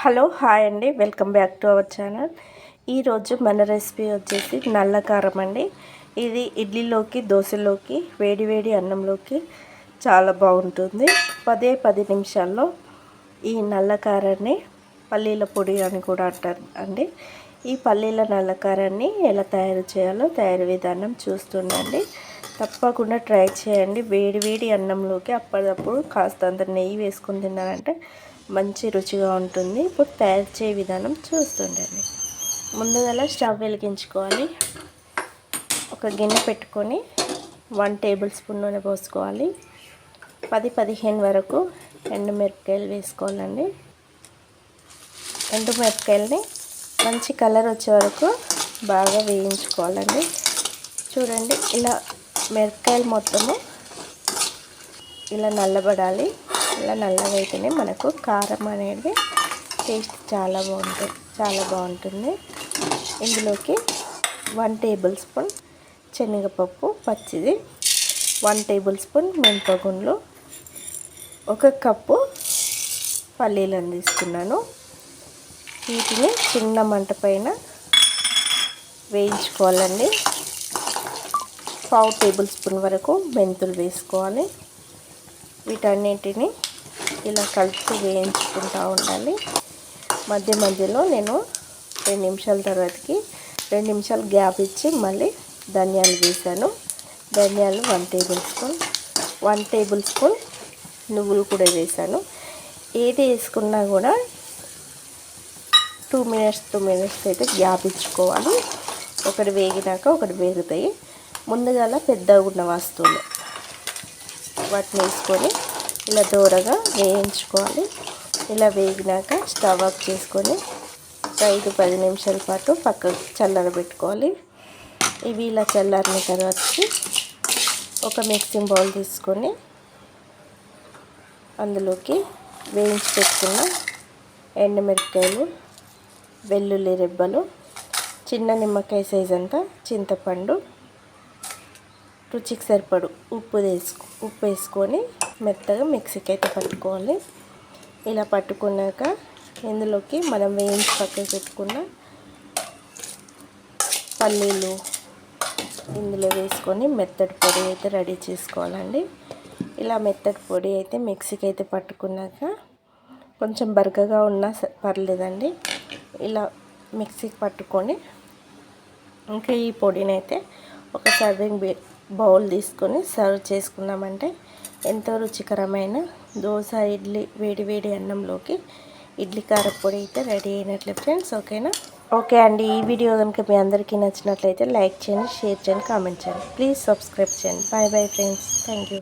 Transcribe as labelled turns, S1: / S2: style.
S1: Hello hi అండి, welcome back to our channel. ఈరోజు మన రెసిపీ వచ్చేసి నల్ల కారం అండి. ఇది ఇడ్లీలోకి, దోశలోకి, వేడి వేడి అన్నంలోకి చాలా బాగుంటుంది. 10 నిమిషాల్లో ఈ నల్ల కారాన్ని పల్లీల పొడి అని కూడా అంటారు అండి. ఈ పల్లీల నల్ల కారాన్ని ఎలా తయారు చేయాలో తయారు విధానం చూస్తుండండి. తప్పకుండా ట్రై చేయండి. వేడి వేడి అన్నంలోకి అప్పటిదప్పుడు కాస్తంత నెయ్యి వేసుకొని తిన్నారంటే మంచి రుచిగా ఉంటుంది. ఇప్పుడు తయారు చేయ విధానం చూస్తుండండి. ముందుగా స్టవ్ వెలిగించుకోవాలి. ఒక గిన్నె పెట్టుకొని 1 టేబుల్ స్పూన్ నూనె పోసుకోవాలి. 10-15 వరకు ఎండుమిరపకాయలు వేసుకోవాలండి. ఎండుమిరపకాయలని మంచి కలర్ వచ్చే వరకు బాగా వేయించుకోవాలండి. చూడండి, ఇలా మిరపకాయలు మొత్తము ఇలా నల్లబడాలి. ఇలా నల్లగా అయితేనే మనకు కారం అనేది టేస్ట్ చాలా బాగుంటుంది. ఇందులోకి 1 టేబుల్ స్పూన్ శనగపప్పు పచ్చిది, 1 టేబుల్ స్పూన్ మినపగుండ్లు, 1 కప్పు పల్లీలను తీసుకున్నాను. వీటిని చిన్న మంట పైన వేయించుకోవాలండి. 1/2 టేబుల్ స్పూన్ వరకు మెంతులు వేసుకోవాలి. వీటన్నిటిని ఇలా కలుపుతూ వేయించుకుంటూ ఉండాలి. మధ్య మధ్యలో నేను 2 నిమిషాల తర్వాతకి 2 నిమిషాలు గ్యాప్ ఇచ్చి మళ్ళీ ధనియాలు వేసాను. ధనియాలు 1 టేబుల్ స్పూన్ నువ్వులు కూడా వేసాను. ఏది వేసుకున్నా కూడా 2 మినిట్స్ అయితే గ్యాప్ ఇచ్చుకోవాలి. ఒకటి వేగినాక ఒకటి వేగుతాయి. ముందుగా పెద్దగా ఉన్న వస్తువులు వాటిని వేసుకొని ఇలా దూరగా వేయించుకోవాలి. ఇలా వేగినాక స్టవ్ ఆఫ్ చేసుకొని 5-10 నిమిషాల పాటు పక్కకు చల్లారబెట్టుకోవాలి. ఇవి ఇలా చల్లారిన తర్వాతకి ఒక మిక్సింగ్ బౌల్ తీసుకొని అందులోకి వేయించి పెట్టుకున్న ఎండుమిరపకాయలు, వెల్లుల్లి రెబ్బలు, చిన్న నిమ్మకాయ సైజ్ అంతా చింతపండు, రుచికి సరిపడు ఉప్పు వేసుకొని మెత్తగా మిక్సీకి అయితే పట్టుకోవాలి. ఇలా పట్టుకున్నాక ఇందులోకి మనం వేయించి పక్కకు పెట్టుకున్న పల్లీలు ఇందులో వేసుకొని మెత్తటి పొడి అయితే రెడీ చేసుకోవాలండి. ఇలా మెత్తటి పొడి అయితే మిక్సీకి అయితే పట్టుకున్నాక కొంచెం బరకగా ఉన్నా పర్లేదండి. ఇలా మిక్సీకి పట్టుకొని ఇంకా ఈ పొడిని అయితే ఒక సర్వింగ్ బౌల్ తీసుకొని సర్వ్ చేసుకున్నామంటే ఎంతో రుచికరమైన దోశ, ఇడ్లీ, వేడి వేడి అన్నంలోకి ఇడ్లీ కారపొడి అయితే రెడీ అయినట్లే ఫ్రెండ్స్. ఓకే అండి. ఈ వీడియో కనుక మీ అందరికీ నచ్చినట్లయితే లైక్ చేయండి, షేర్ చేయండి, కామెంట్ చేయండి. ప్లీజ్ సబ్స్క్రైబ్ చేయండి. Bye friends. Thank you.